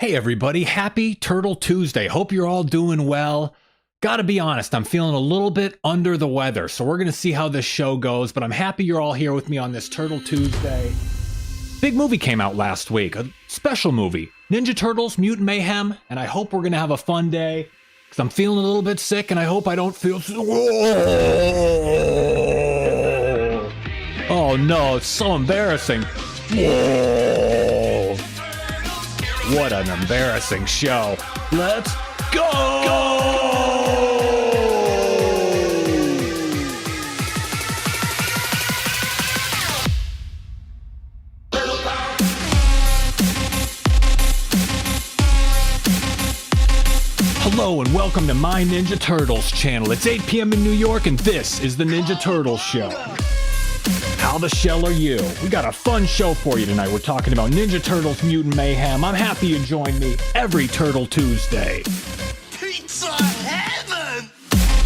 Hey everybody, happy Turtle Tuesday. Hope you're all doing well. Gotta be honest, I'm feeling a little bit under the weather, so we're gonna see how this show goes, but I'm happy you're all here with me on this Turtle Tuesday. Big movie came out last week, a special movie, Ninja Turtles, Mutant Mayhem, and I hope we're gonna have a fun day, because I'm feeling a little bit sick, and I hope I don't feel Oh no, it's so embarrassing. What an embarrassing show. Let's go! Hello and welcome to My Ninja Turtles channel. It's 8 p.m. in New York and this is the Ninja Turtles show. How the shell are you? We got a fun show for you tonight. We're talking about Ninja Turtles Mutant Mayhem. I'm happy you join me every Turtle Tuesday. Pizza Heaven!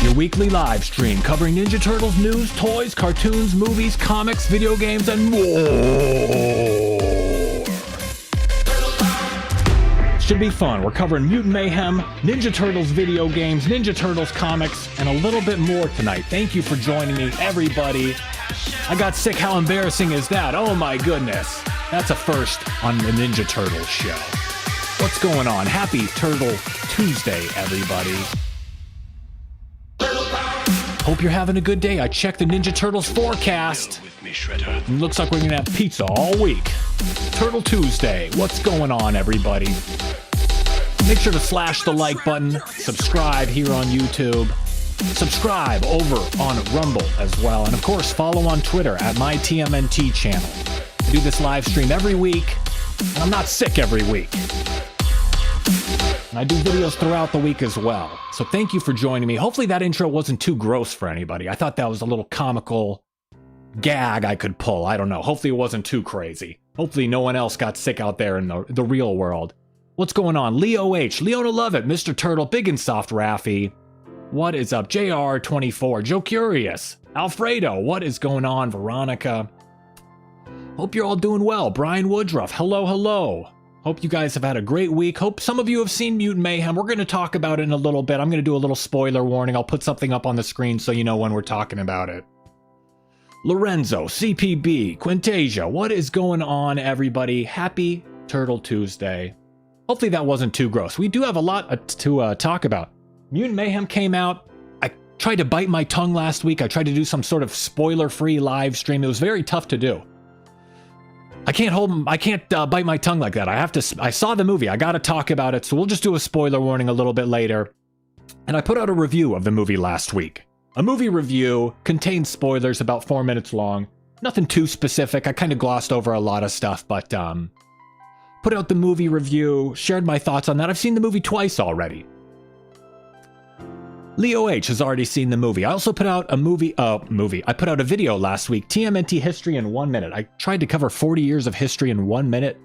Your weekly live stream covering Ninja Turtles news, toys, cartoons, movies, comics, video games, and more. Should be fun. We're covering Mutant Mayhem, Ninja Turtles video games, Ninja Turtles comics, and a little bit more tonight. Thank you for joining me, everybody. I got sick. How embarrassing is that? Oh my goodness. That's a first on the Ninja Turtles show. What's going on? Happy Turtle Tuesday, everybody. Hope you're having a good day. I checked the Ninja Turtles forecast. It looks like we're going to have pizza all week. Turtle Tuesday. What's going on, everybody? Make sure to slash the like button. Subscribe here on YouTube. Subscribe over on Rumble as well. And of course, follow on Twitter at my TMNT channel. I do this live stream every week, and I'm not sick every week. And I do videos throughout the week as well. So thank you for joining me. Hopefully that intro wasn't too gross for anybody. I thought that was a little comical gag I could pull. I don't know. Hopefully it wasn't too crazy. Hopefully no one else got sick out there in the real world. What's going on? Leo H, Leona Love It, Mr. Turtle, Big and Soft Raffy. What is up? JR24, Joe Curious, Alfredo, what is going on? Veronica. Hope you're all doing well. Brian Woodruff, hello, hello. Hope you guys have had a great week. Hope some of you have seen Mutant Mayhem. We're going to talk about it in a little bit. I'm going to do a little spoiler warning. I'll put something up on the screen so you know when we're talking about it. Lorenzo, CPB, Quintasia, what is going on, everybody? Happy Turtle Tuesday. Hopefully that wasn't too gross. We do have a lot to talk about. Mutant Mayhem came out. I tried to bite my tongue last week. I tried to do some sort of spoiler-free live stream. It was very tough to do. I can't bite my tongue like that. I saw the movie. I got to talk about it. So we'll just do a spoiler warning a little bit later. And I put out a review of the movie last week. A movie review contains spoilers about 4 minutes long. Nothing too specific. I kind of glossed over a lot of stuff, but put out the movie review, shared my thoughts on that. I've seen the movie twice already. Leo H has already seen the movie. I also put out I put out a video last week, TMNT History in 1 minute. I tried to cover 40 years of history in 1 minute,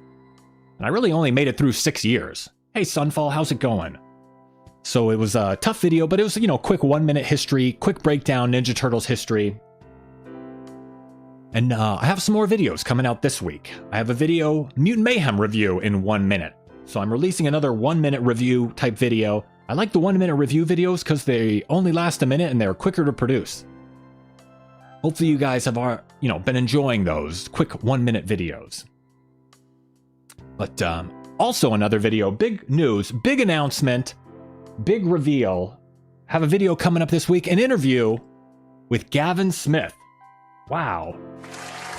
and I really only made it through 6 years. Hey Sunfall, how's it going? So it was a tough video, but it was, quick 1 minute history, quick breakdown, Ninja Turtles history. And I have some more videos coming out this week. I have a video, Mutant Mayhem review in 1 minute. So I'm releasing another 1 minute review type video. I like the 1 minute review videos because they only last a minute and they're quicker to produce. Hopefully you guys have been enjoying those quick 1 minute videos. But also another video, big news, big announcement, big reveal. Have a video coming up this week, an interview with Gavin Smith. Wow.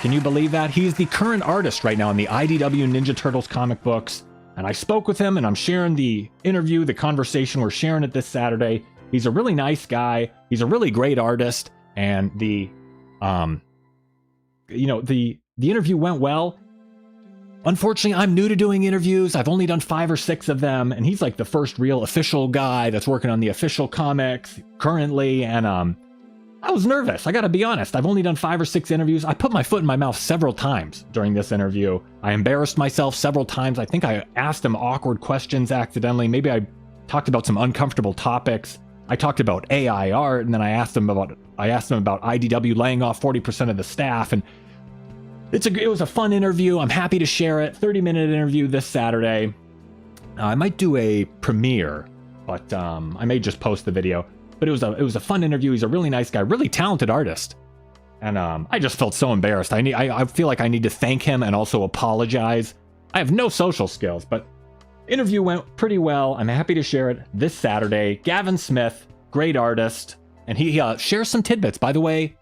Can you believe that? He's the current artist right now in the IDW Ninja Turtles comic books. And I spoke with him and I'm sharing the interview, the conversation. We're sharing it this Saturday. He's a really nice guy. He's a really great artist. And the interview went well. Unfortunately, I'm new to doing interviews. I've only done 5 or 6 of them. And he's like the first real official guy that's working on the official comics currently. And I was nervous. I got to be honest. I've only done 5 or 6 interviews. I put my foot in my mouth several times during this interview. I embarrassed myself several times. I think I asked him awkward questions accidentally. Maybe I talked about some uncomfortable topics. I talked about AI art, and then I asked him about IDW laying off 40% of the staff. And it was a fun interview. I'm happy to share it. 30-minute interview this Saturday. I might do a premiere, but I may just post the video. But it was a fun interview. He's a really nice guy, really talented artist. And I just felt so embarrassed. I feel like I need to thank him and also apologize. I have no social skills, but interview went pretty well. I'm happy to share it this Saturday. Gavin Smith, great artist, and he shares some tidbits. By the way,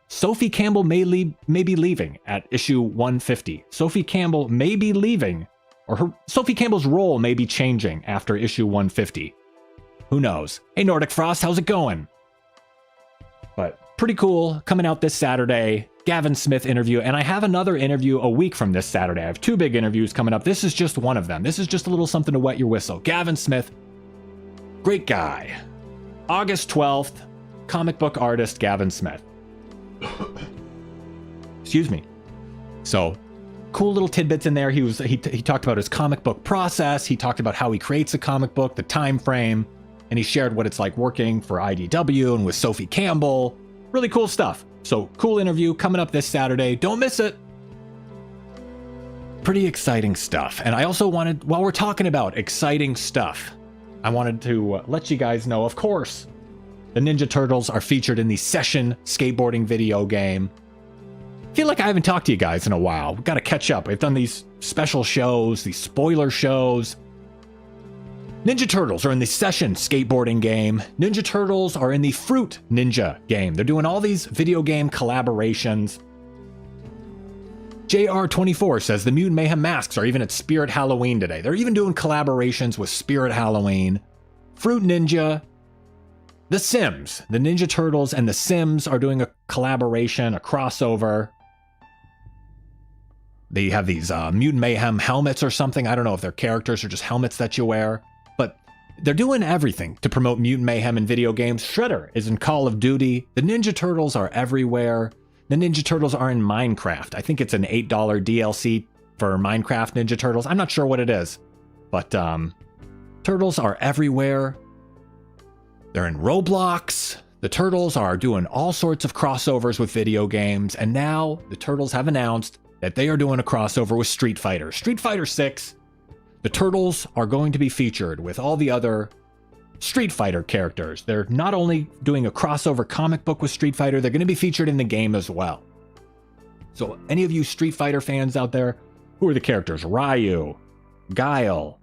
Sophie Campbell may be leaving at issue 150. Sophie Campbell may be leaving, or Sophie Campbell's role may be changing after issue 150. Who knows? Hey, Nordic Frost, how's it going? But pretty cool, coming out this Saturday. Gavin Smith interview, and I have another interview a week from this Saturday. I have 2 big interviews coming up. This is just one of them. This is just a little something to wet your whistle. Gavin Smith, great guy. August 12th, comic book artist Gavin Smith. Excuse me. So, cool little tidbits in there. He talked about his comic book process. He talked about how he creates a comic book, the time frame, and he shared what it's like working for IDW and with Sophie Campbell. Really cool stuff. So, cool interview coming up this Saturday. Don't miss it. Pretty exciting stuff. And I also wanted, while we're talking about exciting stuff, I wanted to let you guys know, of course, the Ninja Turtles are featured in the Session skateboarding video game. I feel like I haven't talked to you guys in a while. We've got to catch up. We've done these special shows, these spoiler shows. Ninja Turtles are in the Session skateboarding game. Ninja Turtles are in the Fruit Ninja game. They're doing all these video game collaborations. JR24 says the Mutant Mayhem masks are even at Spirit Halloween today. They're even doing collaborations with Spirit Halloween. Fruit Ninja. The Sims. The Ninja Turtles and the Sims are doing a collaboration, a crossover. They have these Mutant Mayhem helmets or something. I don't know if they're characters or just helmets that you wear. But they're doing everything to promote Mutant Mayhem in video games. Shredder is in Call of Duty. The Ninja Turtles are everywhere. The Ninja Turtles are in Minecraft. I think it's an $8 DLC for Minecraft Ninja Turtles. I'm not sure what it is. But Turtles are everywhere. They're in Roblox. The Turtles are doing all sorts of crossovers with video games. And now the Turtles have announced that they are doing a crossover with Street Fighter. Street Fighter 6. The Turtles are going to be featured with all the other Street Fighter characters. They're not only doing a crossover comic book with Street Fighter, they're going to be featured in the game as well. So any of you Street Fighter fans out there, who are the characters? Ryu, Guile,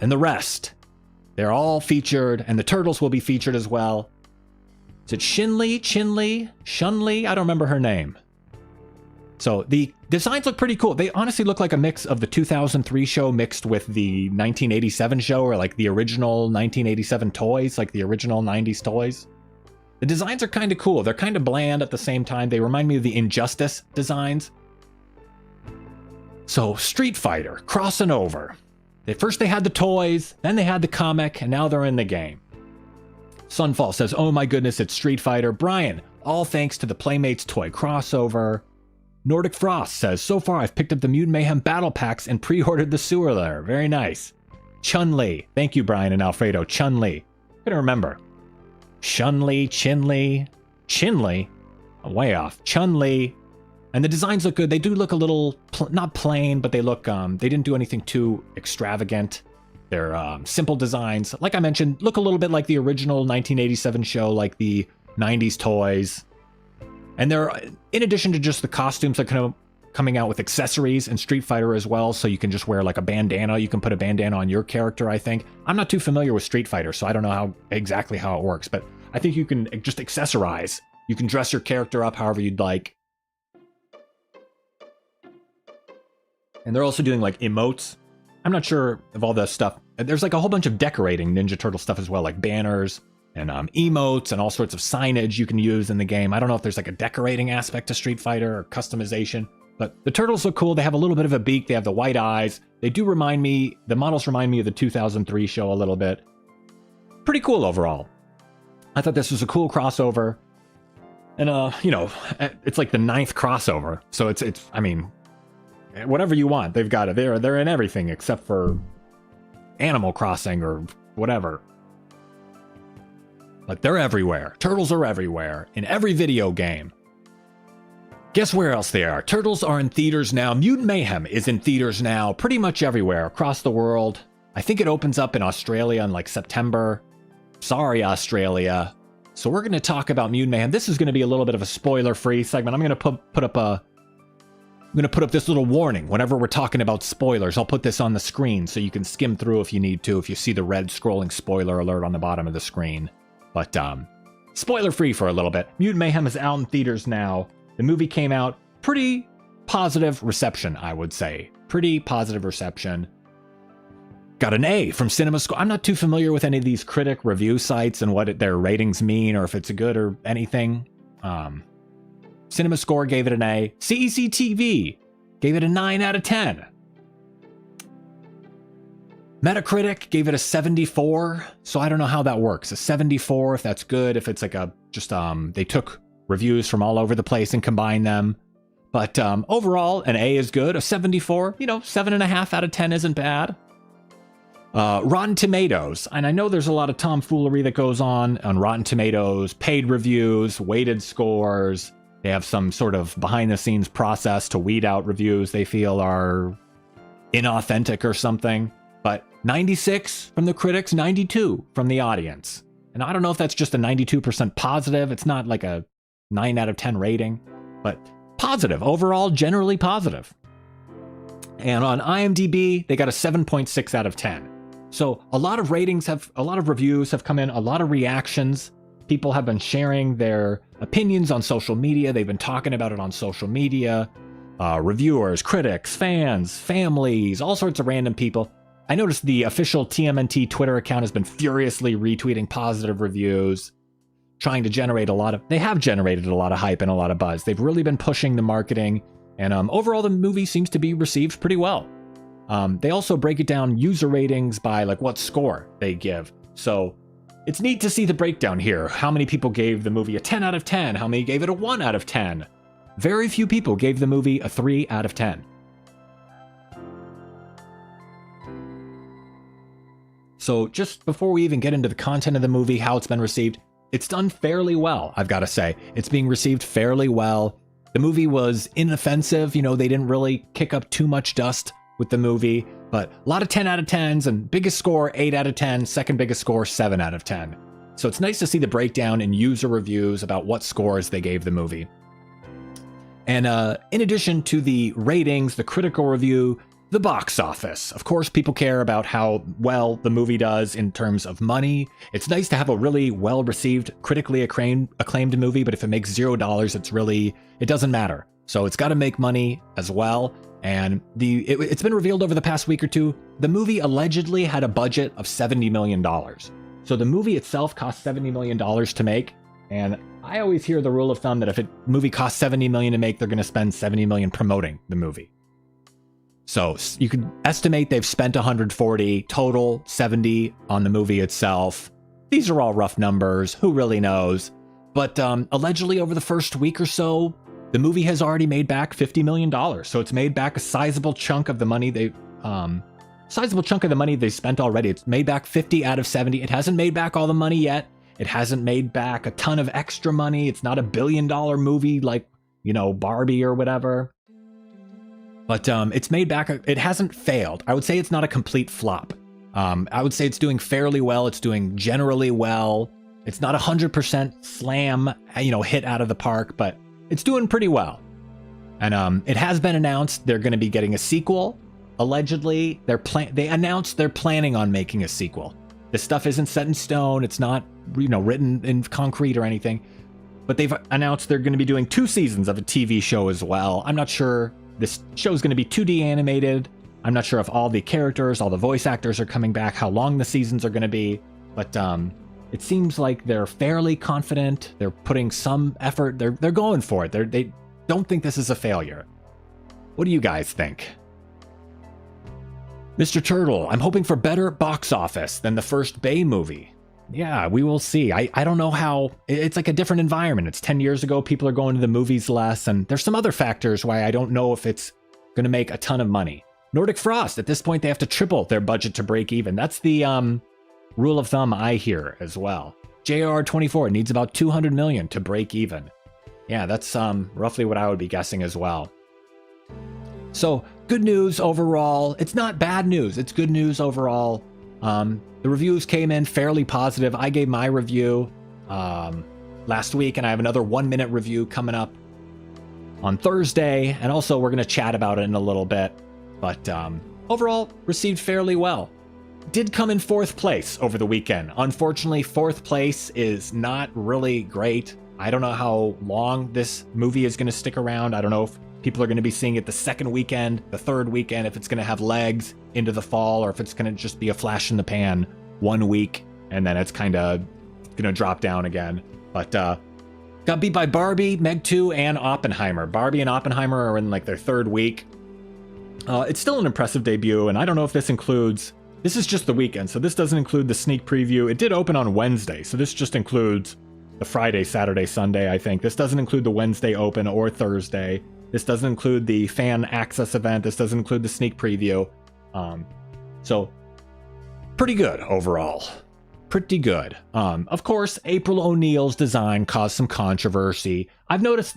and the rest. They're all featured, and the Turtles will be featured as well. Is it Chun-Li? I don't remember her name. So the designs look pretty cool. They honestly look like a mix of the 2003 show mixed with the 1987 show, or like the original 1987 toys, like the original 90s toys. The designs are kind of cool. They're kind of bland at the same time. They remind me of the Injustice designs. So Street Fighter, crossing over. First they had the toys, then they had the comic, and now they're in the game. Sunfall says, oh my goodness, it's Street Fighter. Brian, all thanks to the Playmates toy crossover. Nordic Frost says, so far I've picked up the Mutant Mayhem battle packs and pre-ordered the sewer lair. Very nice. Chun-Li. Thank you, Brian and Alfredo. Chun-Li. I'm gonna remember. Chun-Li, Chin-Li. Chin-Li? I'm way off. Chun-Li. And the designs look good. They do look a little, not plain, but they look, they didn't do anything too extravagant. They're simple designs. Like I mentioned, look a little bit like the original 1987 show, like the 90s toys. And they're, in addition to just the costumes, they're kind of coming out with accessories in Street Fighter as well. So you can just wear like a bandana. You can put a bandana on your character, I think. I'm not too familiar with Street Fighter, so I don't know exactly how it works. But I think you can just accessorize. You can dress your character up however you'd like. And they're also doing like emotes. I'm not sure of all this stuff. There's like a whole bunch of decorating Ninja Turtle stuff as well, like banners and emotes and all sorts of signage you can use in the game. I don't know if there's like a decorating aspect to Street Fighter or customization, but the Turtles look cool. They have a little bit of a beak. They have the white eyes. They do remind me, the models remind me of the 2003 show a little bit. Pretty cool overall. I thought this was a cool crossover. And, you know, it's like the 9th crossover. So it's, I mean, whatever you want, they've got it. They're in everything except for Animal Crossing or whatever. But they're everywhere. Turtles are everywhere in every video game. Guess where else they are? Turtles are in theaters now. Mutant Mayhem is in theaters now, pretty much everywhere across the world. I think it opens up in Australia in like September. Sorry, Australia. So we're going to talk about Mutant Mayhem. This is going to be a little bit of a spoiler-free segment. I'm going to put up this little warning whenever we're talking about spoilers. I'll put this on the screen so you can skim through if you need to, if you see the red scrolling spoiler alert on the bottom of the screen. But spoiler-free for a little bit. Mutant Mayhem is out in theaters now. The movie came out, pretty positive reception, I would say. Pretty positive reception. Got an A from CinemaScore. I'm not too familiar with any of these critic review sites and what their ratings mean or if it's good or anything. CinemaScore gave it an A. CEC-TV gave it a 9 out of 10. Metacritic gave it a 74. So I don't know how that works. A 74, if that's good, if it's like they took reviews from all over the place and combined them. But overall, an A is good. A 74, 7.5 out of 10 isn't bad. Rotten Tomatoes, and I know there's a lot of tomfoolery that goes on Rotten Tomatoes, paid reviews, weighted scores. They have some sort of behind-the-scenes process to weed out reviews they feel are inauthentic or something. But 96 from the critics, 92 from the audience. And I don't know if that's just a 92% positive. It's not like a 9 out of 10 rating, but positive. Overall, generally positive. And on IMDb, they got a 7.6 out of 10. So a lot of reviews have come in, a lot of reactions. People have been sharing their opinions on social media. They've been talking about it on social media. Reviewers, critics, fans, families, all sorts of random people. I noticed the official TMNT Twitter account has been furiously retweeting positive reviews, trying to generate they have generated a lot of hype and a lot of buzz. They've really been pushing the marketing, and overall the movie seems to be received pretty well. They also break it down user ratings by like what score they give. So it's neat to see the breakdown here. How many people gave the movie a 10 out of 10? How many gave it a 1 out of 10? Very few people gave the movie a 3 out of 10. So just before we even get into the content of the movie, how it's been received, it's done fairly well, I've got to say. It's being received fairly well. The movie was inoffensive. They didn't really kick up too much dust with the movie, but a lot of 10 out of 10s, and biggest score 8 out of 10, second biggest score 7 out of 10. So it's nice to see the breakdown in user reviews about what scores they gave the movie. And in addition to the ratings, the critical review, the box office. Of course, people care about how well the movie does in terms of money. It's nice to have a really well-received, critically acclaimed movie, but if it makes $0, it doesn't matter. So it's got to make money as well. And it's been revealed over the past week or two, the movie allegedly had a budget of $70 million. So the movie itself cost $70 million to make. And I always hear the rule of thumb that if a movie costs $70 million to make, they're going to spend $70 million promoting the movie. So you could estimate they've spent 140 total, 70 on the movie itself. These are all rough numbers. Who really knows? But allegedly over the first week or so, the movie has already made back $50 million. So it's made back a sizable chunk of the money they spent already. It's made back 50 out of 70. It hasn't made back all the money yet. It hasn't made back a ton of extra money. It's not a $1 billion movie like, Barbie or whatever. But it's made back, it hasn't failed. I would say it's not a complete flop. I would say it's doing fairly well. It's doing generally well. It's not 100% slam, hit out of the park, but it's doing pretty well. And it has been announced they're going to be getting a sequel. Allegedly, they announced they're planning on making a sequel. This stuff isn't set in stone. It's not, written in concrete or anything. But they've announced they're going to be doing 2 seasons of a TV show as well. I'm not sure this show is going to be 2D animated. I'm not sure if all the characters, all the voice actors are coming back, how long the seasons are going to be. But it seems like they're fairly confident. They're putting some effort. They're going for it. They don't think this is a failure. What do you guys think? Mr. Turtle, I'm hoping for better box office than the first Bay movie. Yeah, we will see. I don't know how. It's like a different environment. It's 10 years ago. People are going to the movies less. And there's some other factors why I don't know if it's going to make a ton of money. Nordic Frost, at this point, they have to triple their budget to break even. That's the rule of thumb I hear as well. JR24 needs about $200 million to break even. Yeah, that's roughly what I would be guessing as well. So, good news overall. It's not bad news. It's good news overall. The reviews came in fairly positive. I gave my review last week, and I have another 1-minute review coming up on Thursday. And also, we're going to chat about it in a little bit. But overall, received fairly well. Did come in 4th place over the weekend. Unfortunately, 4th place is not really great. I don't know how long this movie is going to stick around. I don't know if people are going to be seeing it the 2nd weekend, the 3rd weekend, if it's going to have legs into the fall, or if it's going to just be a flash in the pan 1 week, and then it's kind of going to drop down again. But got beat by Barbie, Meg 2, and Oppenheimer. Barbie and Oppenheimer are in like their 3rd week. It's still an impressive debut, and I don't know if this includes... This is just the weekend, so this doesn't include the sneak preview. It did open on Wednesday, so this just includes the Friday, Saturday, Sunday, I think. This doesn't include the Wednesday open or Thursday. This doesn't include the fan access event. This doesn't include the sneak preview. So, pretty good overall. Pretty good. Of course, April O'Neil's design caused some controversy. I've noticed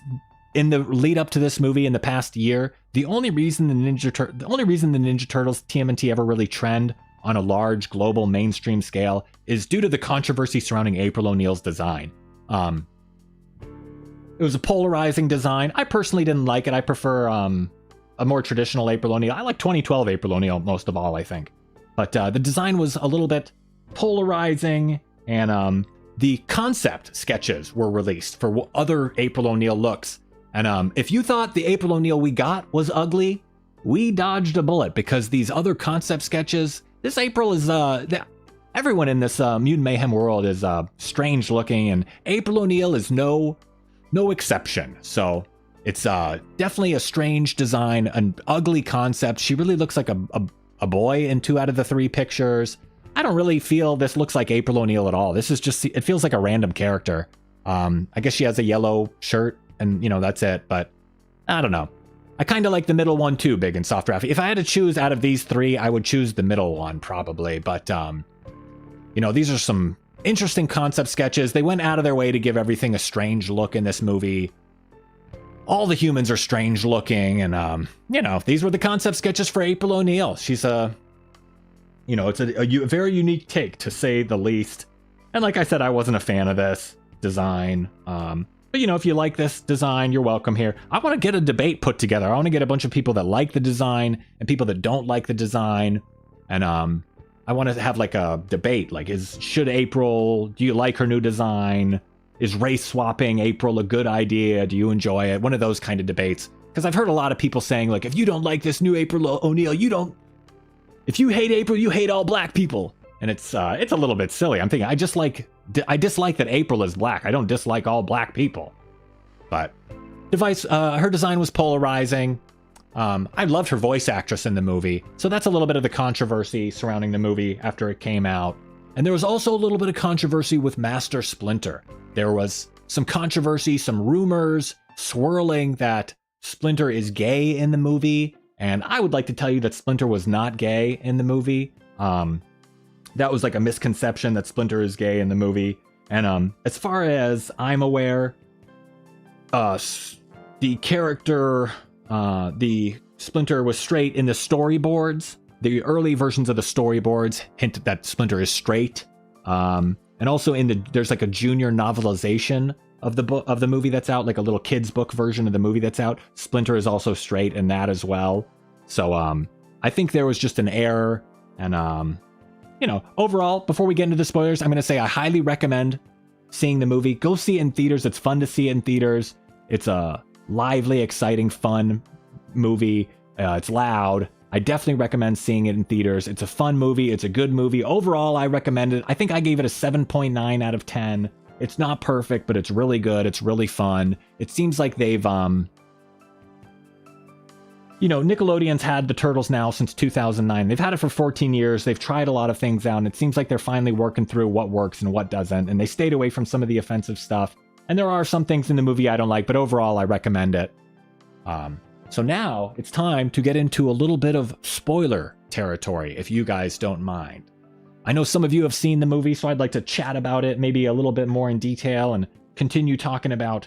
in the lead up to this movie in the past year, the only reason the Ninja Turtles TMNT ever really trend on a large global mainstream scale is due to the controversy surrounding April O'Neil's design. It was a polarizing design. I personally didn't like it. I prefer a more traditional April O'Neil. I like 2012 April O'Neil most of all, I think. But the design was a little bit polarizing, and the concept sketches were released for other April O'Neil looks. And if you thought the April O'Neil we got was ugly, we dodged a bullet, because these other concept sketches, this April is, everyone in this Mutant Mayhem world is strange looking, and April O'Neil is no exception. So it's definitely a strange design, an ugly concept. She really looks like a boy in 2 out of the 3 pictures. I don't really feel this looks like April O'Neil at all. This is just, it feels like a random character. I guess she has a yellow shirt, and that's it. But I don't know. I kind of like the middle one too, Big and Soft Raffy. If I had to choose out of these 3, I would choose the middle one probably. But these are some interesting concept sketches. They went out of their way to give everything a strange look in this movie. All the humans are strange looking, and these were the concept sketches for April O'Neil. She's it's a very unique take, to say the least. And like I said, I wasn't a fan of this design. But if you like this design, you're welcome here. I want to get a debate put together. I want to get a bunch of people that like the design and people that don't like the design. And I want to have like a debate. Like, do you like her new design? Is race swapping April a good idea? Do you enjoy it? One of those kind of debates. Because I've heard a lot of people saying, like, if you don't like this new April O'Neil, if you hate April, you hate all black people. And it's a little bit silly. I'm thinking, I dislike that April is black. I don't dislike all black people. But her design was polarizing. I loved her voice actress in the movie. So that's a little bit of the controversy surrounding the movie after it came out. And there was also a little bit of controversy with Master Splinter. There was some controversy, some rumors swirling that Splinter is gay in the movie. And I would like to tell you that Splinter was not gay in the movie. That was like a misconception that Splinter is gay in the movie. And as far as I'm aware, the character, the Splinter was straight in the storyboards. The early versions of the storyboards hint that Splinter is straight. And also there's like a junior novelization of the movie that's out, like a little kid's book version of the movie that's out. Splinter is also straight in that as well. So I think there was just an error. And overall, before we get into the spoilers, I'm going to say I highly recommend seeing the movie. Go see it in theaters. It's fun to see it in theaters. It's a lively, exciting, fun movie. It's loud. I definitely recommend seeing it in theaters. It's a fun movie. It's a good movie. Overall, I recommend it. I think I gave it a 7.9 out of 10. It's not perfect, but it's really good. It's really fun. It seems like they've, Nickelodeon's had the Turtles now since 2009. They've had it for 14 years. They've tried a lot of things out, and it seems like they're finally working through what works and what doesn't. And they stayed away from some of the offensive stuff. And there are some things in the movie I don't like, but overall, I recommend it. So now it's time to get into a little bit of spoiler territory, if you guys don't mind. I know some of you have seen the movie, so I'd like to chat about it maybe a little bit more in detail and continue talking about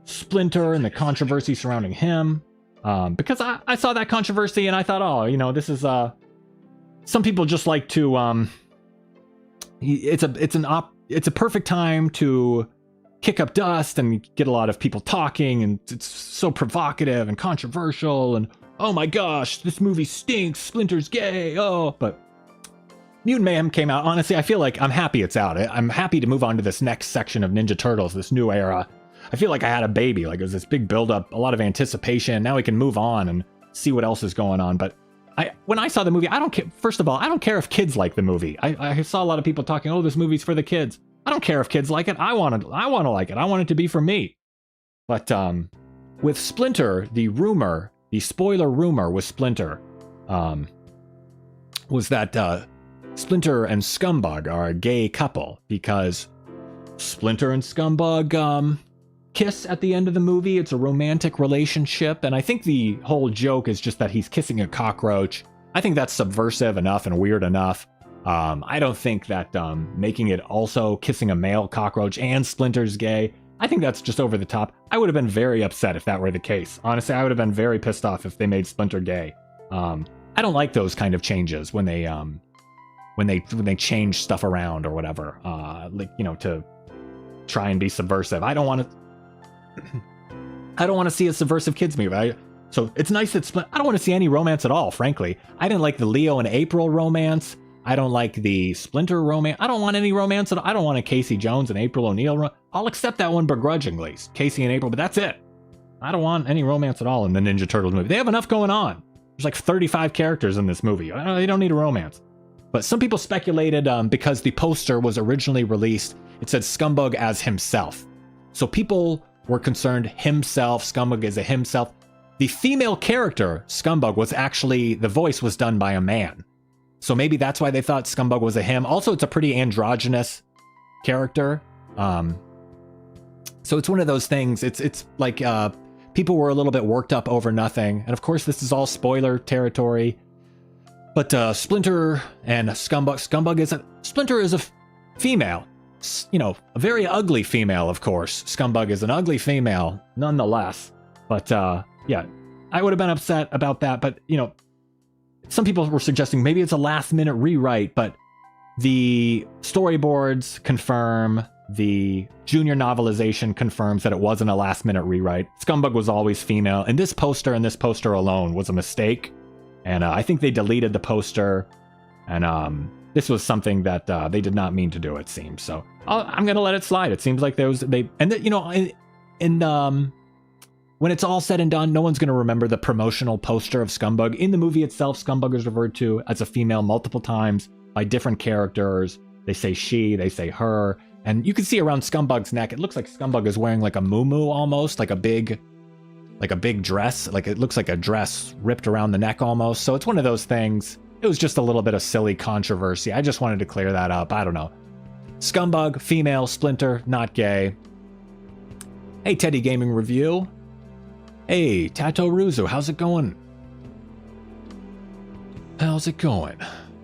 Splinter and the controversy surrounding him. Because I saw that controversy and I thought, oh, you know, this is some people just like to it's a perfect time to kick up dust and get a lot of people talking, and it's so provocative and controversial, and oh my gosh, this movie stinks, Splinter's gay, oh. But Mutant Mayhem came out. Honestly, I feel like I'm happy it's out. I'm happy to move on to this next section of Ninja Turtles, this new era. I feel like I had a baby. Like, it was this big build-up, a lot of anticipation. Now we can move on and see what else is going on. But when I saw the movie, I don't care. First of all, I don't care if kids like the movie. I saw a lot of people talking, oh, this movie's for the kids. I don't care if kids like it. I want to like it. I want it to be for me. But with Splinter, the spoiler rumor with Splinter, was that Splinter and Scumbug are a gay couple, because Splinter and Scumbug kiss at the end of the movie. It's a romantic relationship, and I think the whole joke is just that he's kissing a cockroach. I think that's subversive enough and weird enough. I don't think that making it also kissing a male cockroach and Splinter's gay, I think that's just over the top. I would have been very upset if that were the case. Honestly, I would have been very pissed off if they made Splinter gay. I don't like those kind of changes when they change stuff around or whatever, like, you know, to try and be subversive. I don't want to see a subversive kids movie. So it's nice that I don't want to see any romance at all, frankly. I didn't like the Leo and April romance. I don't like the Splinter romance. I don't want any romance at all. I don't want a Casey Jones and April O'Neil. I'll accept that one begrudgingly, Casey and April, but that's it. I don't want any romance at all in the Ninja Turtles movie. They have enough going on. There's like 35 characters in this movie. They don't need a romance. But some people speculated, because the poster was originally released, it said Scumbug as himself. So people were concerned Scumbug is a himself. The female character, Scumbug, was actually, the voice was done by a man. So maybe that's why they thought Scumbug was a him. Also, it's a pretty androgynous character. So it's one of those things. It's like people were a little bit worked up over nothing. And of course, this is all spoiler territory. But Splinter and Splinter is a female. You know, a very ugly female, of course. Scumbug is an ugly female, nonetheless. But yeah, I would have been upset about that. But, you know, some people were suggesting maybe it's a last-minute rewrite, but the storyboards confirm, the junior novelization confirms that it wasn't a last-minute rewrite. Scumbug was always female, and this poster alone was a mistake. And I think they deleted the poster, and this was something that they did not mean to do, it seems. So I'm gonna let it slide. It seems like you know, when it's all said and done, no one's gonna remember the promotional poster of Scumbug. In the movie itself, Scumbug is referred to as a female multiple times by different characters. They say she, they say her, and you can see around Scumbug's neck, it looks like Scumbug is wearing like a muumuu almost, like a big dress. Like, it looks like a dress ripped around the neck almost. So it's one of those things. It was just a little bit of silly controversy. I just wanted to clear that up. I don't know. Scumbug, female, Splinter, not gay. Hey, Teddy Gaming Review. Hey, Tato Ruzu, how's it going? How's it going?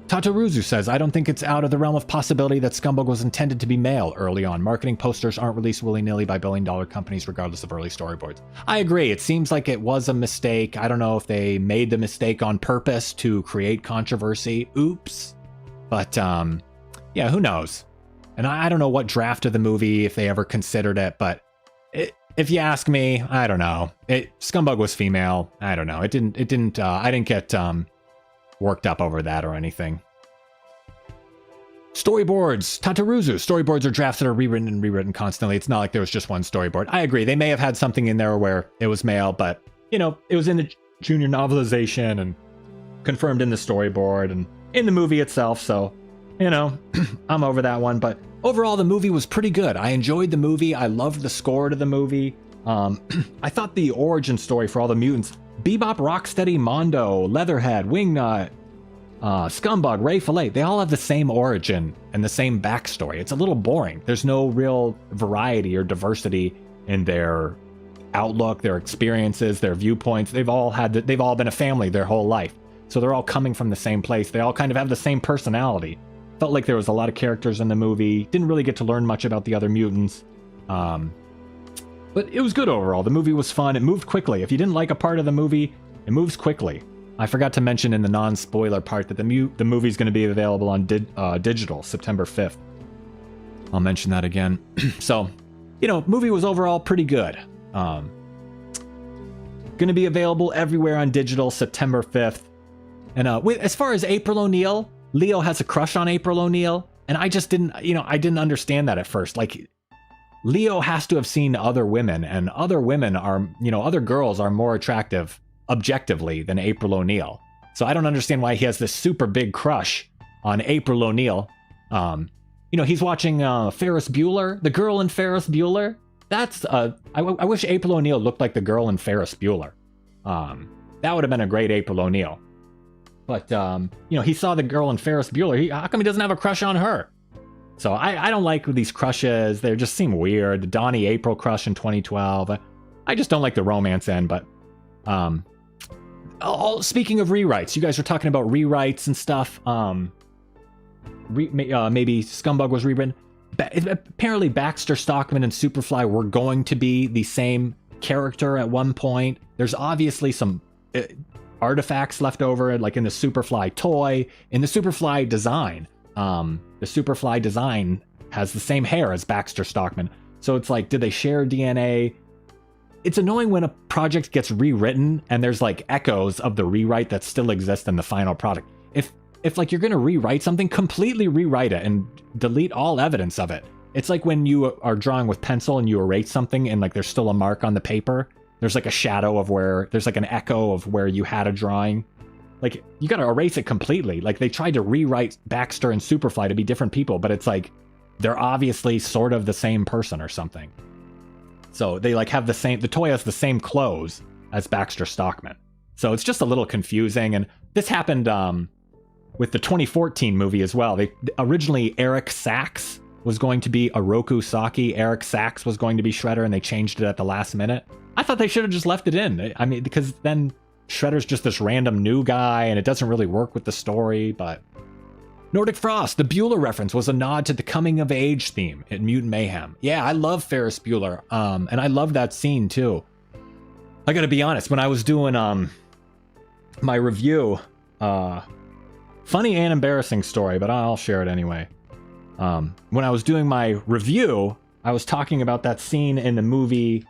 Tato Ruzu says, I don't think it's out of the realm of possibility that Scumbug was intended to be male early on. Marketing posters aren't released willy-nilly by billion-dollar companies regardless of early storyboards. I agree. It seems like it was a mistake. I don't know if they made the mistake on purpose to create controversy. Oops. But, yeah, who knows? And I don't know what draft of the movie, if they ever considered it, but if you ask me, I don't know. Scumbug was female. I don't know. I didn't get worked up over that or anything. Storyboards. Tataruzu. Storyboards are drafts that are rewritten and rewritten constantly. It's not like there was just one storyboard. I agree. They may have had something in there where it was male, but, you know, it was in the junior novelization and confirmed in the storyboard and in the movie itself. So, you know, I'm over that one. But overall, the movie was pretty good. I enjoyed the movie. I loved the score to the movie. I thought the origin story for all the mutants, Bebop, Rocksteady, Mondo, Leatherhead, Wingnut, Scumbug, Ray Fillet, they all have the same origin and the same backstory. It's a little boring. There's no real variety or diversity in their outlook, their experiences, their viewpoints. They've all been a family their whole life. So they're all coming from the same place. They all kind of have the same personality. Felt like there was a lot of characters in the movie. Didn't really get to learn much about the other mutants. But it was good overall. The movie was fun. It moved quickly. If you didn't like a part of the movie, it moves quickly. I forgot to mention in the non-spoiler part that the movie's going to be available on digital September 5th. I'll mention that again. So, movie was overall pretty good. Going to be available everywhere on digital September 5th. And as far as April O'Neil, Leo has a crush on April O'Neil, and I just didn't, I didn't understand that at first. Like, Leo has to have seen other women, and other women are, other girls are more attractive objectively than April O'Neil. So I don't understand why he has this super big crush on April O'Neil. He's watching Ferris Bueller, the girl in Ferris Bueller. That's I wish April O'Neil looked like the girl in Ferris Bueller. That would have been a great April O'Neil. But he saw the girl in Ferris Bueller. How come he doesn't have a crush on her? So I don't like these crushes. They just seem weird. The Donnie April crush in 2012. I just don't like the romance end. But speaking of rewrites, you guys were talking about rewrites and stuff. Maybe Scumbag was rewritten. Apparently Baxter Stockman and Superfly were going to be the same character at one point. There's obviously some artifacts left over, like in the Superfly toy, in the Superfly design. The Superfly design has the same hair as Baxter Stockman. So it's like, did they share DNA? It's annoying when a project gets rewritten and there's like echoes of the rewrite that still exist in the final product. If like you're going to rewrite something, completely rewrite it and delete all evidence of it. It's like when you are drawing with pencil and you erase something and like there's still a mark on the paper. There's like a shadow of there's like an echo of where you had a drawing. Like, you got to erase it completely. Like, they tried to rewrite Baxter and Superfly to be different people, but it's like they're obviously sort of the same person or something. So they like have the toy has the same clothes as Baxter Stockman. So it's just a little confusing. And this happened with the 2014 movie as well. Originally Eric Sachs was going to be Oroku Saki. Eric Sachs was going to be Shredder, and they changed it at the last minute. I thought they should have just left it in. I mean, because then Shredder's just this random new guy, and it doesn't really work with the story, but... Nordic Frost, the Bueller reference was a nod to the coming-of-age theme in Mutant Mayhem. Yeah, I love Ferris Bueller, and I love that scene, too. I gotta be honest, when I was doing my review, funny and embarrassing story, but I'll share it anyway. When I was doing my review, I was talking about that scene in the movie...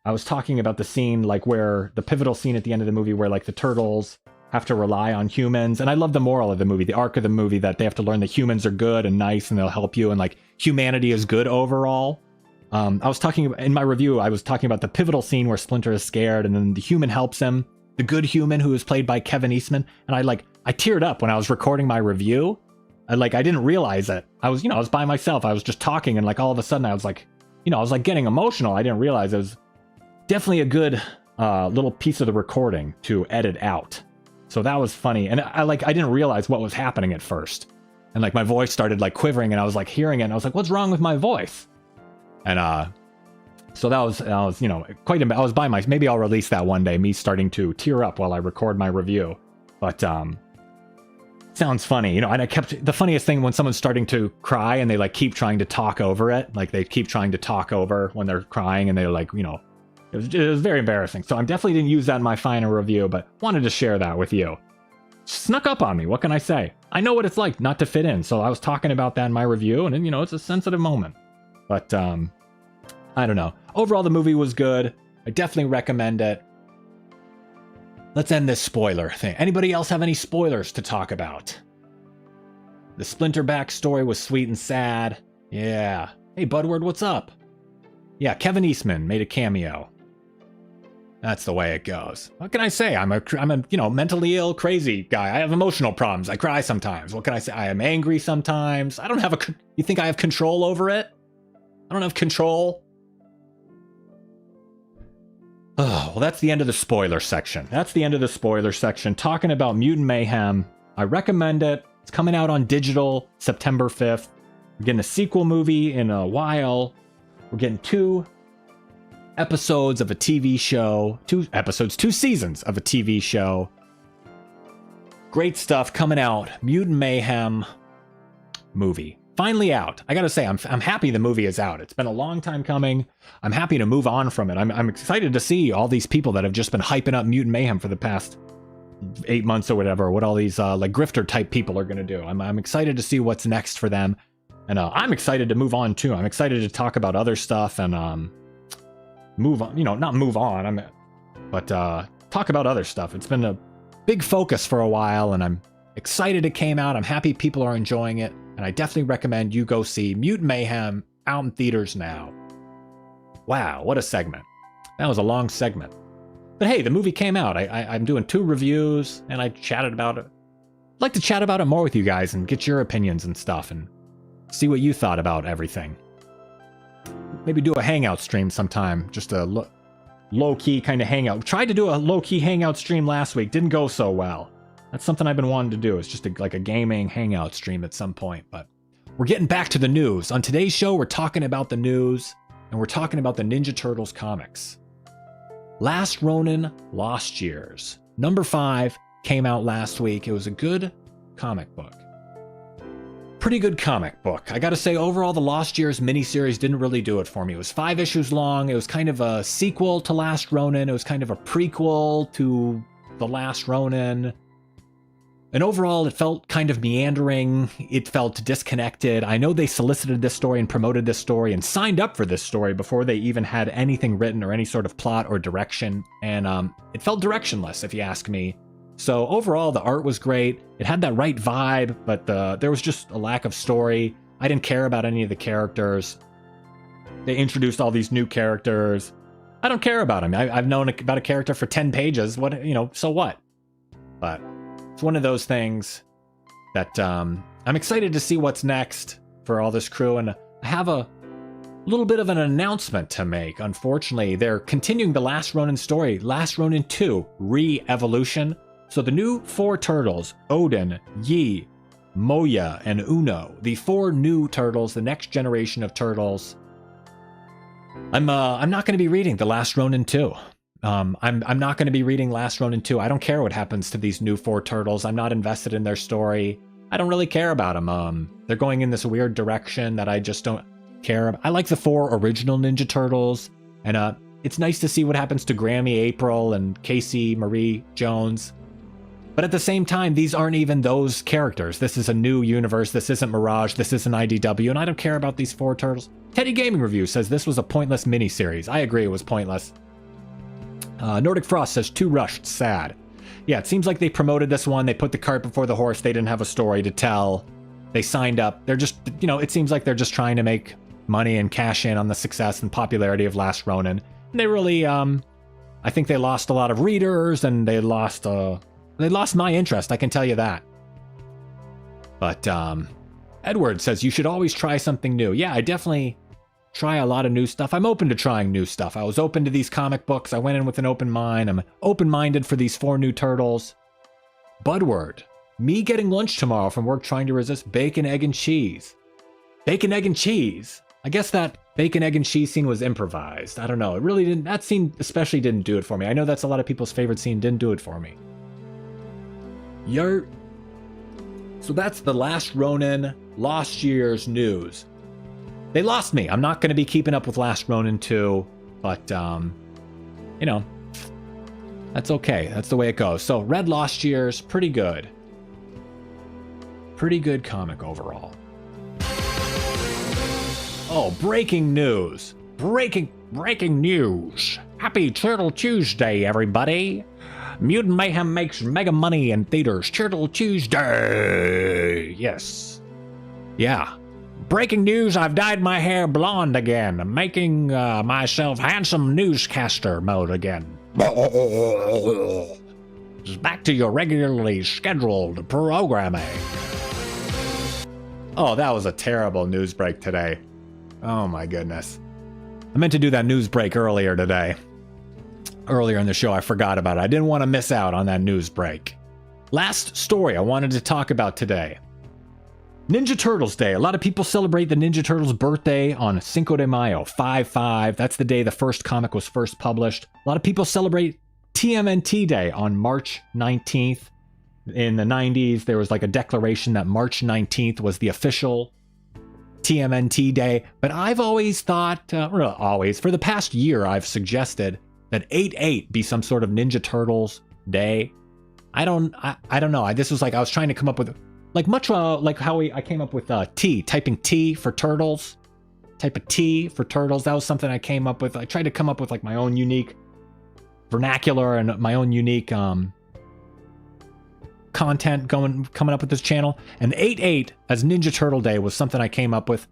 I was talking about the scene, like, where the pivotal scene at the end of the movie where, like, the turtles have to rely on humans. And I love the moral of the movie, the arc of the movie, that they have to learn that humans are good and nice and they'll help you, and, like, humanity is good overall. I was talking, in my review, I was talking about the pivotal scene where Splinter is scared and then the human helps him, the good human who is played by Kevin Eastman. And I teared up when I was recording my review. I didn't realize it. I was by myself. I was just talking, and, like, all of a sudden I was like getting emotional. I didn't realize it was definitely a good little piece of the recording to edit out. So that was funny. And I didn't realize what was happening at first. And like my voice started like quivering, and I was like hearing it, and I was like, what's wrong with my voice? And so that was quite, I was by maybe I'll release that one day, me starting to tear up while I record my review. But sounds funny, and the funniest thing when someone's starting to cry and they like keep trying to talk over it, like they keep trying to talk over when they're crying, and they're like, it was very embarrassing. So I definitely didn't use that in my final review, but wanted to share that with you. Snuck up on me. What can I say? I know what it's like not to fit in. So I was talking about that in my review, and it's a sensitive moment. But I don't know. Overall, the movie was good. I definitely recommend it. Let's end this spoiler thing. Anybody else have any spoilers to talk about? The Splinter backstory was sweet and sad. Yeah. Hey, Budward, what's up? Yeah, Kevin Eastman made a cameo. That's the way it goes. What can I say? I'm a mentally ill, crazy guy. I have emotional problems. I cry sometimes. What can I say? I am angry sometimes. I don't have you think I have control over it? I don't have control. Oh, well, that's the end of the spoiler section. Talking about Mutant Mayhem. I recommend it. It's coming out on digital September 5th. We're getting a sequel movie in a while. We're getting 2 episodes of a TV show. 2 seasons of a TV show. Great stuff coming out. Mutant Mayhem movie. finally out. I gotta say, I'm happy the movie is out. It's been a long time coming. I'm happy to move on from it. I'm excited to see all these people that have just been hyping up Mutant Mayhem for the past 8 months or whatever, what all these like grifter type people are gonna do. I'm excited to see what's next for them. And I'm excited to move on too. I'm excited to talk about other stuff and move on, not move on, but talk about other stuff. It's been a big focus for a while, and I'm excited it came out. I'm happy people are enjoying it, and I definitely recommend you go see Mutant Mayhem out in theaters now. Wow, what a segment. That was a long segment. But hey, the movie came out. I'm doing 2 reviews, and I chatted about it. I'd like to chat about it more with you guys and get your opinions and stuff, and see what you thought about everything. Maybe do a hangout stream sometime, just a low-key kind of hangout. Tried to do a low-key hangout stream last week, didn't go so well. That's something I've been wanting to do. It's just like a gaming hangout stream at some point. But we're getting back to the news. On today's show, we're talking about the news, and we're talking about the Ninja Turtles comics. Last Ronin, Lost Years. Number 5 came out last week. It was a good comic book. Pretty good comic book. I gotta say, overall, the Lost Years miniseries didn't really do it for me. It was 5 issues long. It was kind of a sequel to Last Ronin. It was kind of a prequel to The Last Ronin. And overall, it felt kind of meandering. It felt disconnected. I know they solicited this story and promoted this story and signed up for this story before they even had anything written or any sort of plot or direction. And it felt directionless, if you ask me. So overall, the art was great. It had that right vibe, but there was just a lack of story. I didn't care about any of the characters. They introduced all these new characters. I don't care about them. I've known about a character for 10 pages. What, so what? But it's one of those things that I'm excited to see what's next for all this crew. And I have a little bit of an announcement to make. Unfortunately, they're continuing the Last Ronin story, Last Ronin 2, Re-Evolution. So the new 4 turtles, Odin, Yi, Moya, and Uno, the 4 new turtles, the next generation of turtles. I'm not going to be reading the Last Ronin 2. I'm not going to be reading Last Ronin 2. I don't care what happens to these new 4 turtles. I'm not invested in their story. I don't really care about them. They're going in this weird direction that I just don't care about. I like the 4 original Ninja Turtles, and it's nice to see what happens to Grammy April and Casey Marie Jones. But at the same time, these aren't even those characters. This is a new universe. This isn't Mirage. This isn't IDW, and I don't care about these 4 turtles. Teddy Gaming Review says this was a pointless miniseries. I agree, it was pointless. Nordic Frost says too rushed, sad. Yeah, it seems like they promoted this one. They put the cart before the horse. They didn't have a story to tell. They signed up. They're just, it seems like they're just trying to make money and cash in on the success and popularity of Last Ronin. And they really, I think they lost a lot of readers, and they lost my interest, I can tell you that. But Edward says you should always try something new. Yeah, I definitely try a lot of new stuff. I'm open to trying new stuff. I was open to these comic books. I went in with an open mind. I'm open-minded for these 4 new turtles. Budward, me getting lunch tomorrow from work trying to resist bacon, egg, and cheese. Bacon, egg, and cheese. I guess that bacon, egg, and cheese scene was improvised. I don't know. It really didn't. That scene especially didn't do it for me. I know that's a lot of people's favorite scene. Didn't do it for me. So that's the Last Ronin, Lost Years news. They lost me. I'm not going to be keeping up with Last Ronin 2, but, that's okay. That's the way it goes. So, Red Lost Years, pretty good. Pretty good comic overall. Oh, breaking news. Breaking news. Happy Turtle Tuesday, everybody. Mutant Mayhem makes mega money in theaters. Turtle Tuesday. Yes. Yeah. Breaking news, I've dyed my hair blonde again. I'm making myself handsome newscaster mode again. Just back to your regularly scheduled programming. Oh, that was a terrible news break today. Oh my goodness. I meant to do that news break earlier today. Earlier in the show, I forgot about it. I didn't want to miss out on that news break. Last story I wanted to talk about today. Ninja Turtles Day. A lot of people celebrate the Ninja Turtles' birthday on Cinco de Mayo, 5/5. That's the day the first comic was first published. A lot of people celebrate TMNT Day on March 19th. In the 90s, there was like a declaration that March 19th was the official TMNT Day, but I've always thought, for the past year, I've suggested that 8/8 be some sort of Ninja Turtles Day. I don't know. This was like, I was trying to come up with, like much like how I came up with typing T for turtles, type of T for turtles. That was something I came up with. I tried to come up with like my own unique vernacular and my own unique content coming up with this channel. And 8/8 as Ninja Turtle Day was something I came up with.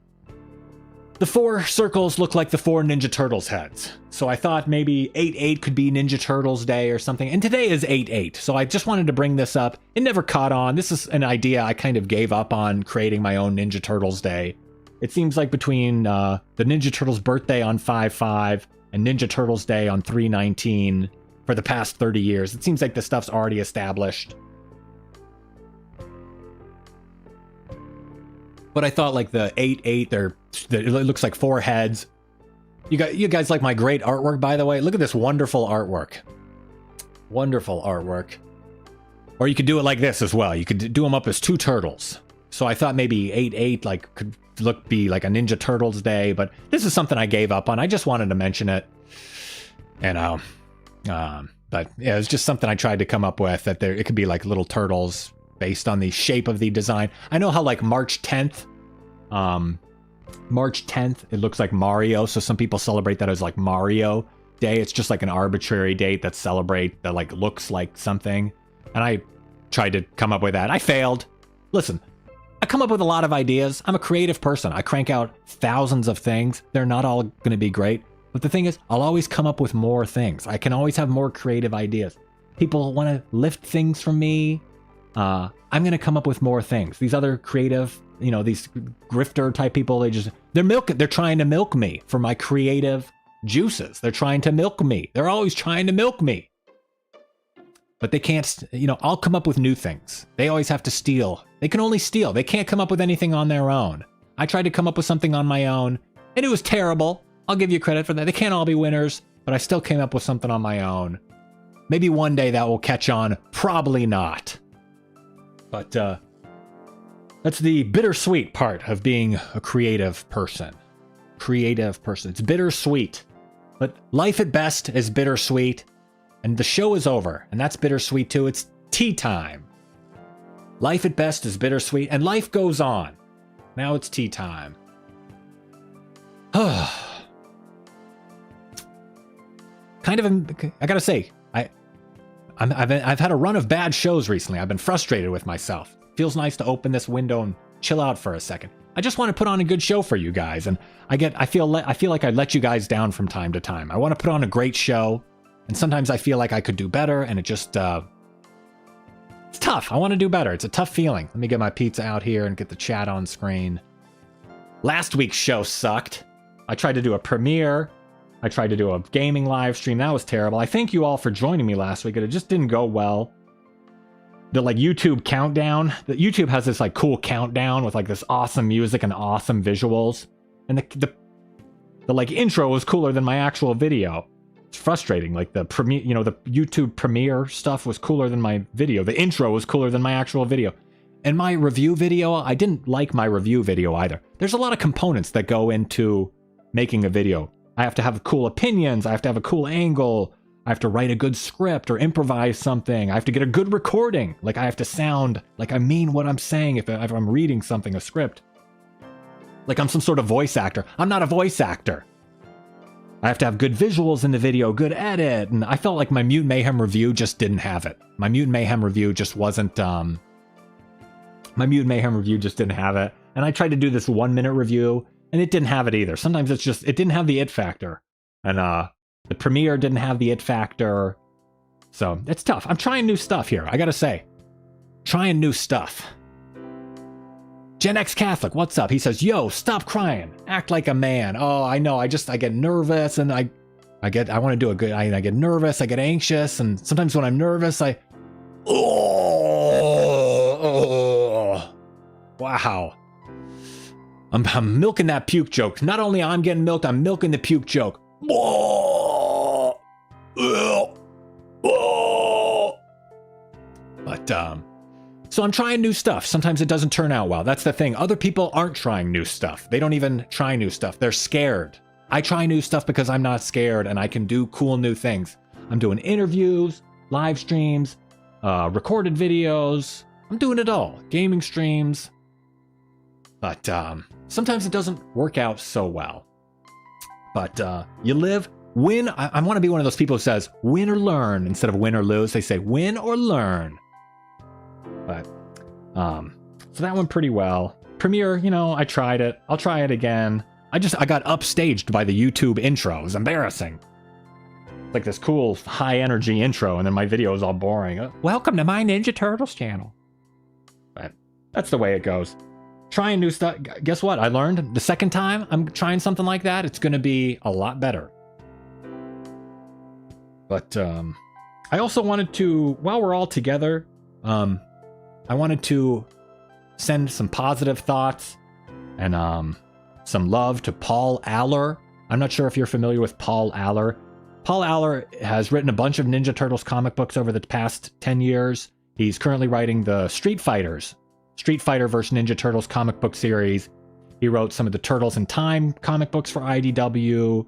The 4 circles look like the 4 Ninja Turtles heads. So I thought maybe 8/8 could be Ninja Turtles Day or something. And today is 8/8. So I just wanted to bring this up. It never caught on. This is an idea I kind of gave up on, creating my own Ninja Turtles Day. It seems like between the Ninja Turtles birthday on 5/5 and Ninja Turtles Day on 3/19 for the past 30 years, it seems like the stuff's already established. But I thought like the 8/8, it looks like 4 heads. You guys like my great artwork, by the way? Look at this wonderful artwork. Wonderful artwork. Or you could do it like this as well. You could do them up as 2 turtles. So I thought maybe 8/8 like could be like a Ninja Turtles Day, but this is something I gave up on. I just wanted to mention it. And but yeah, it's just something I tried to come up with, that it could be like little turtles based on the shape of the design. I know how like March 10th, it looks like Mario. So some people celebrate that as like Mario Day. It's just like an arbitrary date that like looks like something. And I tried to come up with that. I failed. Listen, I come up with a lot of ideas. I'm a creative person. I crank out thousands of things. They're not all going to be great. But the thing is, I'll always come up with more things. I can always have more creative ideas. People want to lift things from me. I'm going to come up with more things. These other creative, these grifter type people, they're trying to milk me for my creative juices. They're trying to milk me. They're always trying to milk me. But they can't, I'll come up with new things. They always have to steal. They can only steal. They can't come up with anything on their own. I tried to come up with something on my own, and it was terrible. I'll give you credit for that. They can't all be winners, but I still came up with something on my own. Maybe one day that will catch on. Probably not. But that's the bittersweet part of being a creative person. It's bittersweet. But life at best is bittersweet. And the show is over. And that's bittersweet too. It's tea time. Life at best is bittersweet. And life goes on. Now it's tea time. I gotta say, I've had a run of bad shows recently. I've been frustrated with myself. Feels nice to open this window and chill out for a second. I just want to put on a good show for you guys, and I feel like I let you guys down from time to time. I want to put on a great show, and sometimes I feel like I could do better, and it just it's tough. I want to do better. It's a tough feeling. Let me get my pizza out here and get the chat on screen. Last week's show sucked. I tried to do a premiere. I tried to do a gaming live stream. That was terrible. I thank you all for joining me last week. It just didn't go well. The like YouTube countdown. The YouTube has this like cool countdown with like this awesome music and awesome visuals. And the like intro was cooler than my actual video. It's frustrating. Like the premiere, the YouTube premiere stuff was cooler than my video. The intro was cooler than my actual video. And my review video, I didn't like my review video either. There's a lot of components that go into making a video. I have to have cool opinions. I have to have a cool angle. I have to write a good script or improvise something. I have to get a good recording. Like I have to sound like I mean what I'm saying if I'm reading something, a script. Like I'm some sort of voice actor. I'm not a voice actor. I have to have good visuals in the video, good edit. And I felt like my Mutant Mayhem review just didn't have it. My Mutant Mayhem review just wasn't, my Mutant Mayhem review just didn't have it. And I tried to do this 1-minute review, and it didn't have it either. Sometimes it didn't have the it factor. And the premiere didn't have the it factor. So it's tough. I'm trying new stuff here. I gotta say. Trying new stuff. Gen X Catholic, what's up? He says, yo, stop crying. Act like a man. Oh, I know. I get nervous and I want to do a good, I get nervous. I get anxious. And sometimes when I'm nervous, wow. I'm milking that puke joke. Not only I'm getting milked, I'm milking the puke joke. But So I'm trying new stuff. Sometimes it doesn't turn out well. That's the thing. Other people aren't trying new stuff. They don't even try new stuff. They're scared. I try new stuff because I'm not scared and I can do cool new things. I'm doing interviews, live streams, recorded videos. I'm doing it all. Gaming streams. But sometimes it doesn't work out so well. But you live, win. I want to be one of those people who says win or learn instead of win or lose. They say win or learn. But so that went pretty well. Premiere, you know, I tried it. I'll try it again. I got upstaged by the YouTube intro. It was embarrassing. Like this cool high energy intro, and then my video is all boring. Welcome to my Ninja Turtles channel. But that's the way it goes. Trying new stuff. Guess what? I learned the second time I'm trying something like that, it's going to be a lot better. But I also wanted to, while we're all together, I wanted to send some positive thoughts and some love to Paul Aller. I'm not sure if you're familiar with Paul Aller. Paul Aller has written a bunch of Ninja Turtles comic books over the past 10 years. He's currently writing the Street Fighter vs. Ninja Turtles comic book series. He wrote some of the Turtles in Time comic books for IDW.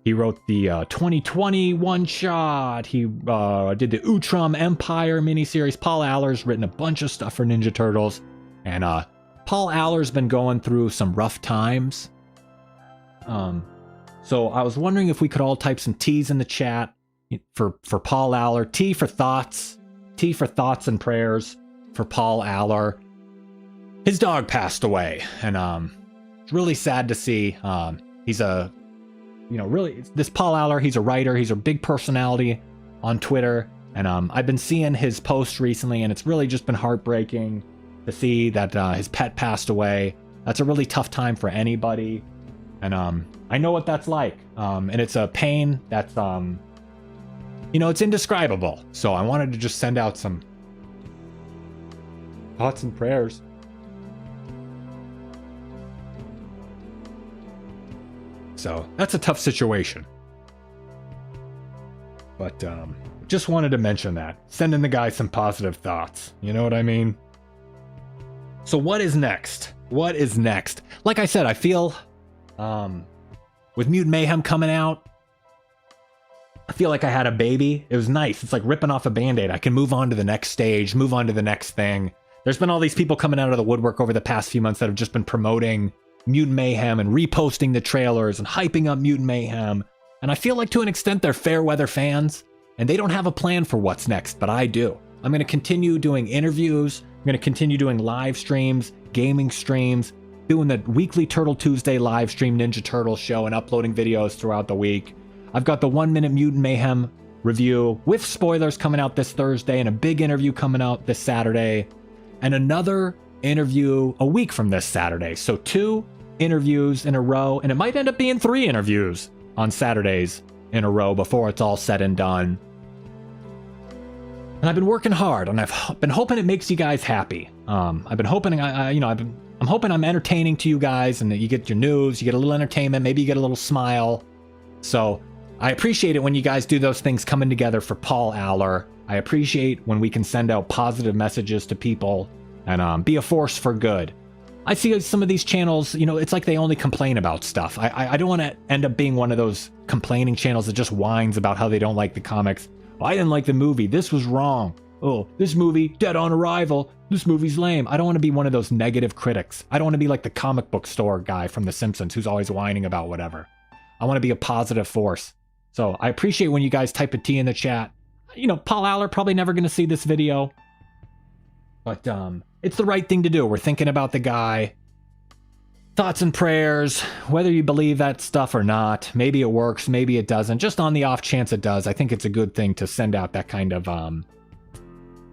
He wrote the 2020 one-shot. He did the Utrum Empire miniseries. Paul Aller's written a bunch of stuff for Ninja Turtles. And Paul Aller's been going through some rough times. So I was wondering if we could all type some T's in the chat for Paul Aller. T for thoughts. T for thoughts and prayers for Paul Aller. His dog passed away. And it's really sad to see. He's a... You know, really, this Paul Aller, he's a writer. He's a big personality on Twitter. And I've been seeing his posts recently, and it's really just been heartbreaking to see that his pet passed away. That's a really tough time for anybody. And I know what that's like. And it's a pain that's, you know, it's indescribable. So I wanted to just send out some thoughts and prayers. So that's a tough situation. But just wanted to mention that. Sending the guy some positive thoughts. You know what I mean? So what is next? What is next? Like I said, I feel with Mutant Mayhem coming out, I feel like I had a baby. It was nice. It's like ripping off a Band-Aid. I can move on to the next stage, move on to the next thing. There's been all these people coming out of the woodwork over the past few months that have just been promoting Mutant Mayhem and reposting the trailers and hyping up Mutant Mayhem. And I feel like to an extent they're fair weather fans and they don't have a plan for what's next, but I do. I'm going to continue doing interviews. I'm going to continue doing live streams, gaming streams, doing the weekly Turtle Tuesday live stream Ninja Turtle show and uploading videos throughout the week. I've got the 1 Minute Mutant Mayhem review with spoilers coming out this Thursday and a big interview coming out this Saturday and another interview a week from this Saturday. So 2 interviews in a row, and it might end up being 3 interviews on Saturdays in a row before it's all said and done. And I've been working hard, and I've been hoping it makes you guys happy. I've been hoping I'm hoping I'm entertaining to you guys, and that you get your news, you get a little entertainment, maybe you get a little smile. So I appreciate it when you guys do those things coming together for Paul Aller. I appreciate when we can send out positive messages to people and be a force for good. I see some of these channels, you know, it's like they only complain about stuff. I don't want to end up being one of those complaining channels that just whines about how they don't like the comics. Oh, I didn't like the movie. This was wrong. Oh, this movie, dead on arrival. This movie's lame. I don't want to be one of those negative critics. I don't want to be like the comic book store guy from The Simpsons who's always whining about whatever. I want to be a positive force. So I appreciate when you guys type a T in the chat. You know, Paul Aller probably never going to see this video. But it's the right thing to do. We're thinking about the guy. Thoughts and prayers, whether you believe that stuff or not. Maybe it works, maybe it doesn't. Just on the off chance it does, I think it's a good thing to send out that kind of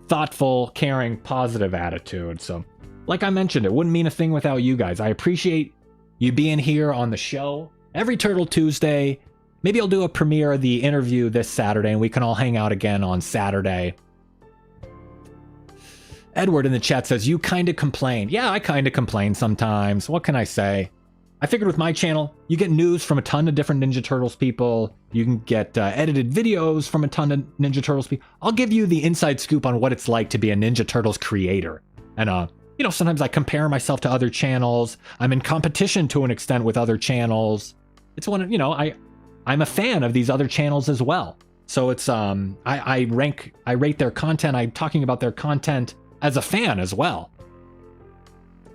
thoughtful, caring, positive attitude. So, like I mentioned, it wouldn't mean a thing without you guys. I appreciate you being here on the show every Turtle Tuesday. Maybe I'll do a premiere of the interview this Saturday, and we can all hang out again on Saturday. Edward in the chat says, you kind of complain. Yeah, I kind of complain sometimes. What can I say? I figured with my channel, you get news from a ton of different Ninja Turtles people. You can get edited videos from a ton of Ninja Turtles people. I'll give you the inside scoop on what it's like to be a Ninja Turtles creator. And, you know, sometimes I compare myself to other channels. I'm in competition to an extent with other channels. It's one, you know, I'm a fan of these other channels as well. So it's, I rate their content. I'm talking about their content as a fan as well.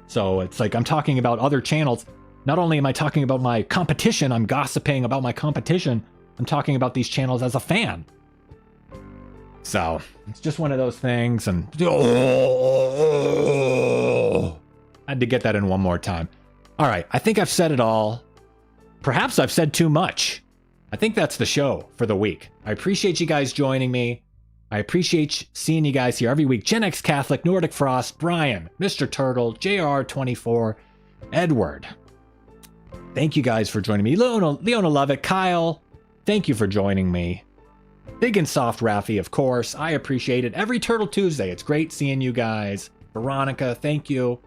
So it's like I'm talking about other channels. Not only am I talking about my competition, I'm gossiping about my competition. I'm talking about these channels as a fan. So it's just one of those things. And I had to get that in one more time. All right. I think I've said it all. Perhaps I've said too much. I think that's the show for the week. I appreciate you guys joining me. I appreciate seeing you guys here every week. Gen X Catholic, Nordic Frost, Brian, Mr. Turtle, JR24, Edward. Thank you guys for joining me. Leona Lovett, Kyle, thank you for joining me. Big and Soft Raffy, of course. I appreciate it. Every Turtle Tuesday. It's great seeing you guys. Veronica, thank you.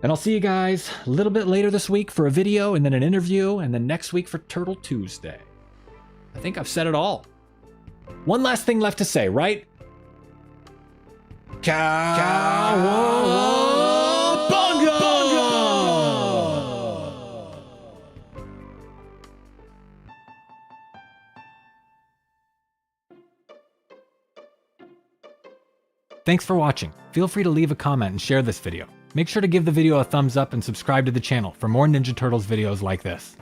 And I'll see you guys a little bit later this week for a video and then an interview and then next week for Turtle Tuesday. I think I've said it all. One last thing left to say, right? Cowabunga! Thanks for watching. Feel free to leave a comment and share this video. Make sure to give the video a thumbs up and subscribe to the channel for more Ninja Turtles videos like this.